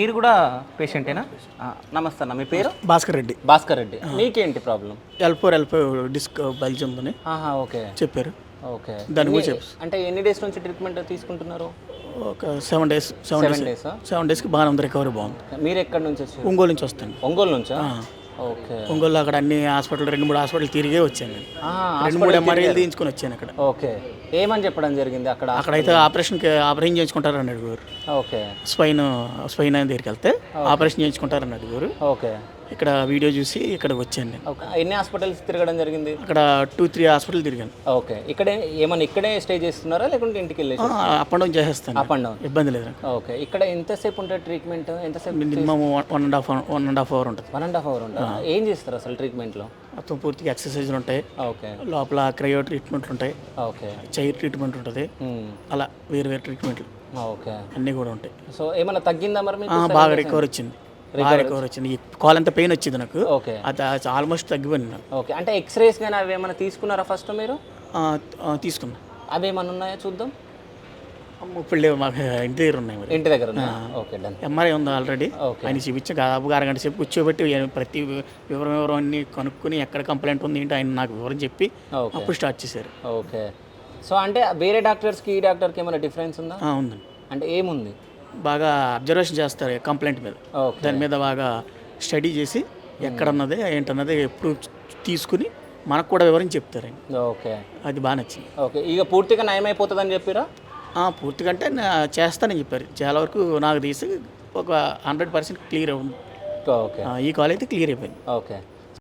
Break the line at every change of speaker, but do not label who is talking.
మీరు కూడా పేషెంటేనా? నమస్తే అన్న, మీ పేరు?
భాస్కర్ రెడ్డి.
భాస్కర్ రెడ్డి. మీకేంటి ప్రాబ్లం?
L4 డిస్క్ బల్జ్ ఉందని
ఓకే
చెప్పారు.
ఓకే.
దాని గురించి
అంటే ఎన్ని డేస్ నుంచి ట్రీట్మెంట్ తీసుకుంటున్నారు?
ఒక 7 డేస్
7 డేసా?
7 డేస్కి బాగానే ఉంది, రికవరీ బాగుంది.
మీరు ఎక్కడి నుంచి వచ్చారు?
ఒంగోలు నుంచి వస్తాను.
ఒంగోలు నుంచా? ఓకే.
ఒంగోలు అక్కడ అన్ని హాస్పిటల్ 2-3 హాస్పిటల్ తిరిగే వచ్చాను నేను. 2-3 MRIలు తీయించుకొని వచ్చాను అక్కడ.
ఓకే. ఏమని చెప్పడం జరిగింది అక్కడ?
అక్కడైతే ఆపరేషన్ చేయించుకుంటారని అడిగారు.
ఓకే.
స్పైన్ దగ్గరికి వెళ్తే ఆపరేషన్ చేయించుకుంటారని అడిగారు.
ఓకే.
ఇక్కడ వీడియో చూసి ఇక్కడికి వచ్చాను నేను.
ఓకే. ఎన్ని హాస్పిటల్స్ తిరగడం జరిగింది?
అక్కడ 2-3 హాస్పిటల్ తిరిగాను.
ఓకే. ఇక్కడే స్టే చేస్తున్నారా లేకుంటే ఇంటికి వెళ్ళేసి?
అప్ అండ్ డౌన్ చేసేస్తాను,
అప్ అండ్ డౌన్,
ఇబ్బంది లేదు.
ఓకే. ఇక్కడ ఎంతసేపు ఉంటుంది ట్రీట్మెంట్? ఎంతసేపు?
మినిమం 1.5 అవర్ ఉంటుంది.
1.5 అవర్ ఉంటుంది. ఏం చేస్తారు అసలు ట్రీట్మెంట్లో?
మొత్తం పూర్తిగా ఎక్సర్సైజ్లు ఉంటాయి,
ఓకే.
లోపల క్రయో ట్రీట్మెంట్లు ఉంటాయి,
ఓకే.
చైర్ ట్రీట్మెంట్ ఉంటుంది, అలా వేరు ట్రీట్మెంట్లు
ఓకే
అన్నీ కూడా ఉంటాయి.
సో ఏమైనా తగ్గిందా మరి మీకు?
బాగా రికవర్ వచ్చింది. ఈ కాల్ అంత పెయిన్ వచ్చింది నాకు.
ఓకే.
అది ఆల్మోస్ట్ తగ్గిపోయింది నాకు.
ఓకే. అంటే ఎక్స్రేస్ కానీ అవి ఏమైనా తీసుకున్నారా ఫస్ట్ మీరు?
తీసుకున్నా.
అవి ఏమైనా ఉన్నాయా చూద్దాం.
ఇప్పుడు లేవు, మాకు ఇంటి దగ్గర ఉన్నాయి. మరి
ఇంటి దగ్గర ఉన్నాయా? Okay, done.
MRI ఉంది ఆల్రెడీ.
ఓకే.
ఆయన చూపించి దాదాపుగా అరగంట సేపు కూర్చోబెట్టి ప్రతి వివరం అన్ని కనుక్కొని ఎక్కడ కంప్లైంట్ ఉంది ఏంటి ఆయన నాకు వివరం చెప్పి అప్పుడు స్టార్ట్ చేశారు.
ఓకే. సో అంటే వేరే డాక్టర్స్కి ఈ డాక్టర్కి ఏమైనా డిఫరెన్స్ ఉందా?
ఉందండి.
అంటే ఏముంది?
బాగా అబ్జర్వేషన్ చేస్తారు కంప్లైంట్ మీద. దాని మీద బాగా స్టడీ చేసి ఎక్కడన్నది ఏంటన్నది ఎప్పుడు తీసుకుని మనకు కూడా వివరించి చెప్తారు ఆయన.
ఓకే.
అది బాగా నచ్చింది.
ఓకే. ఇక పూర్తిగా నయమైపోతుందని చెప్పారా?
పూర్తిగా అంటే చేస్తానని చెప్పారు. చాలా వరకు నాకు తీసి ఒక 100% క్లియర్ అవుతుంది.
ఓకే.
ఈ కాల్ అయితే క్లియర్ అయిపోయింది.
ఓకే.